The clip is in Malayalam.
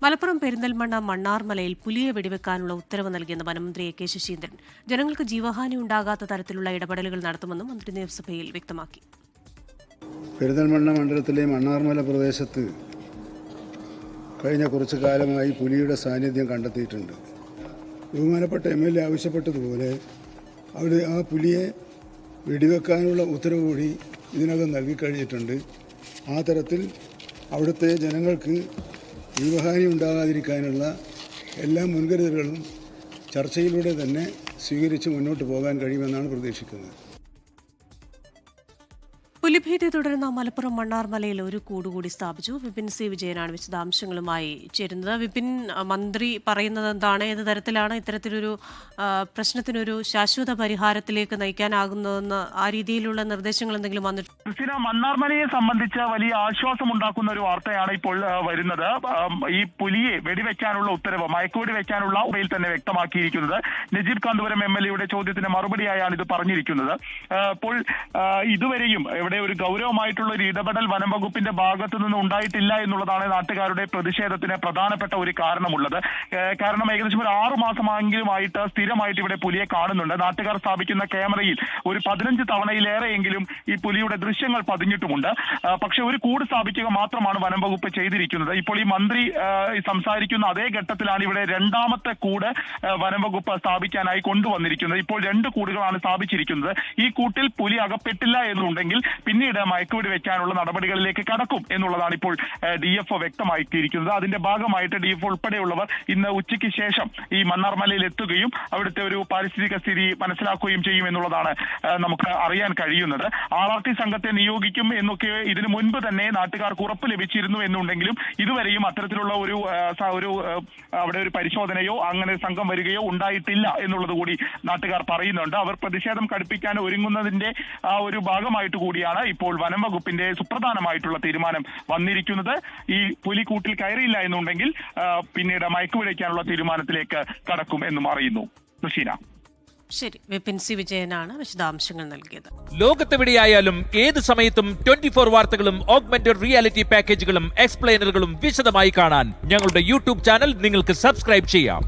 മലപ്പുറം പെരിന്തൽമണ്ണ മണ്ണാർമലയിൽ പുലിയെ വെടിവെക്കാനുള്ള ഉത്തരവ് നൽകിയെന്ന് വനമന്ത്രി എ.കെ. ശശീന്ദ്രൻ. ജനങ്ങൾക്ക് ജീവഹാനി ഉണ്ടാകാത്ത തരത്തിലുള്ള ഇടപെടലുകൾ നടത്തുമെന്നും മന്ത്രി നിയമസഭയിൽ വ്യക്തമാക്കി. പെരിന്തൽമണ്ണ മണ്ഡലത്തിലെ മണ്ണാർമല പ്രദേശത്ത് കഴിഞ്ഞ കുറച്ചു കാലമായി പുലിയുടെ സാന്നിധ്യം കണ്ടെത്തിയിട്ടുണ്ട്. ബഹുമാനപ്പെട്ട MLA ആവശ്യപ്പെട്ടതുപോലെ അവിടെ ആ പുലിയെ വെടിവെക്കാനുള്ള ഉത്തരവ് കൂടി ഇതിനകം നൽകിക്കഴിഞ്ഞിട്ടുണ്ട്. ആ തരത്തിൽ അവിടുത്തെ ജനങ്ങൾക്ക് ജീവഹാനി ഉണ്ടാകാതിരിക്കാനുള്ള എല്ലാ മുൻകരുതലുകളും ചർച്ചയിലൂടെ തന്നെ സ്വീകരിച്ച് മുന്നോട്ട് പോകാൻ കഴിയുമെന്നാണ് പ്രതീക്ഷിക്കുന്നത്. പുലിഭീതി തുടരുന്ന മലപ്പുറം മണ്ണാർമലയിൽ ഒരു കൂടുകൂടി സ്ഥാപിച്ചു. വിപിൻ സി വിജയനാണ് വിശദാംശങ്ങളുമായി ചേരുന്നത്. വിപിൻ, മന്ത്രി പറയുന്നത് എന്താണ്? ഏത് തരത്തിലാണ് ഇത്തരത്തിലൊരു പ്രശ്നത്തിനൊരു ശാശ്വത പരിഹാരത്തിലേക്ക് നയിക്കാനാകുന്നതെന്ന് ആ രീതിയിലുള്ള നിർദ്ദേശങ്ങൾ എന്തെങ്കിലും വന്നിട്ടുണ്ട്? മണ്ണാർമലയെ സംബന്ധിച്ച് വലിയ ആശ്വാസമുണ്ടാക്കുന്ന ഒരു വാർത്തയാണ് ഇപ്പോൾ വരുന്നത്. ഈ പുലിയെ വെടിവെക്കാനുള്ള ഉത്തരവ്, മയക്കുവെടി വെക്കാനുള്ള ഉത്തരവിൽ തന്നെ വ്യക്തമാക്കിയിരിക്കുന്നത്. നജീബ് കാന്തപുരം MLA ചോദ്യത്തിന് മറുപടിയായാണ് ഇത് പറഞ്ഞിരിക്കുന്നത്. അപ്പോൾ ഇതുവരെയും ഇവിടെ ഒരു ഗൗരവമായിട്ടുള്ള ഒരു ഇടപെടൽ വനം വകുപ്പിന്റെ ഭാഗത്തു നിന്ന് ഉണ്ടായിട്ടില്ല എന്നുള്ളതാണ് നാട്ടുകാരുടെ പ്രതിഷേധത്തിന് പ്രധാനപ്പെട്ട ഒരു കാരണമുള്ളത്. കാരണം ഏകദേശം ഒരു 6 മാസമെങ്കിലുമായിട്ട് സ്ഥിരമായിട്ട് ഇവിടെ പുലിയെ കാണുന്നുണ്ട്. നാട്ടുകാർ സ്ഥാപിക്കുന്ന ക്യാമറയിൽ ഒരു 15 തവണയിലേറെയെങ്കിലും ഈ പുലിയുടെ ദൃശ്യങ്ങൾ പതിഞ്ഞിട്ടുമുണ്ട്. പക്ഷെ ഒരു കൂട് സ്ഥാപിക്കുക മാത്രമാണ് വനം വകുപ്പ് ചെയ്തിരിക്കുന്നത്. ഇപ്പോൾ ഈ മന്ത്രി സംസാരിക്കുന്ന അതേ ഘട്ടത്തിലാണ് ഇവിടെ രണ്ടാമത്തെ കൂട് വനം വകുപ്പ് സ്ഥാപിക്കാനായി കൊണ്ടുവന്നിരിക്കുന്നത്. ഇപ്പോൾ 2 കൂടുകളാണ് സ്ഥാപിച്ചിരിക്കുന്നത്. ഈ കൂട്ടിൽ പുലി അകപ്പെട്ടില്ല എന്നുണ്ടെങ്കിൽ പിന്നീട് മയക്കുവെടി വെക്കാനുള്ള നടപടികളിലേക്ക് കടക്കും എന്നുള്ളതാണ് ഇപ്പോൾ DFO വ്യക്തമാക്കിയിരിക്കുന്നത്. അതിന്റെ ഭാഗമായിട്ട് DFO ഉൾപ്പെടെയുള്ളവർ ഇന്ന് ഉച്ചയ്ക്ക് ശേഷം ഈ മണ്ണാർമലയിൽ എത്തുകയും അവിടുത്തെ ഒരു പാരിസ്ഥിതിക സ്ഥിതി മനസ്സിലാക്കുകയും ചെയ്യും എന്നുള്ളതാണ് നമുക്ക് അറിയാൻ കഴിയുന്നത്. RRT സംഘത്തെ നിയോഗിക്കും എന്നൊക്കെ ഇതിനു മുൻപ് തന്നെ നാട്ടുകാർക്ക് ഉറപ്പ് ലഭിച്ചിരുന്നു എന്നുണ്ടെങ്കിലും ഇതുവരെയും അത്തരത്തിലുള്ള ഒരു അവിടെ ഒരു പരിശോധനയോ അങ്ങനെ സംഘം വരികയോ ഉണ്ടായിട്ടില്ല എന്നുള്ളത് കൂടി നാട്ടുകാർ പറയുന്നുണ്ട്. അവർ പ്രതിഷേധം കടുപ്പിക്കാൻ ഒരുങ്ങുന്നതിന്റെ ആ ഒരു ഭാഗമായിട്ട് കൂടിയാണ് ഇപ്പോൾ വനം വകുപ്പിന്റെ സുപ്രധാനമായിട്ടുള്ള തീരുമാനം വന്നിരിക്കുന്നത്. ഈ പുലിക്കൂട്ടിൽ കയറിയില്ല എന്നുണ്ടെങ്കിൽ പിന്നീട് മയക്കുവെടിക്കാനുള്ള തീരുമാനത്തിലേക്ക് കടക്കും എന്നും അറിയുന്നു. സുശീല. ശരി, വിപിൻ സി വിജയനാണ് വിശദാംശങ്ങൾ നൽകിയത്. ലോകത്തെവിടെയായാലും ഏത് സമയത്തും 24 വാർത്തകളും ഓഗ്മെന്റഡ് റിയാലിറ്റി പാക്കേജുകളും എക്സ്പ്ലെയിനറുകളും വിശദമായി കാണാൻ ഞങ്ങളുടെ YouTube ചാനൽ നിങ്ങൾക്ക് സബ്സ്ക്രൈബ് ചെയ്യാം.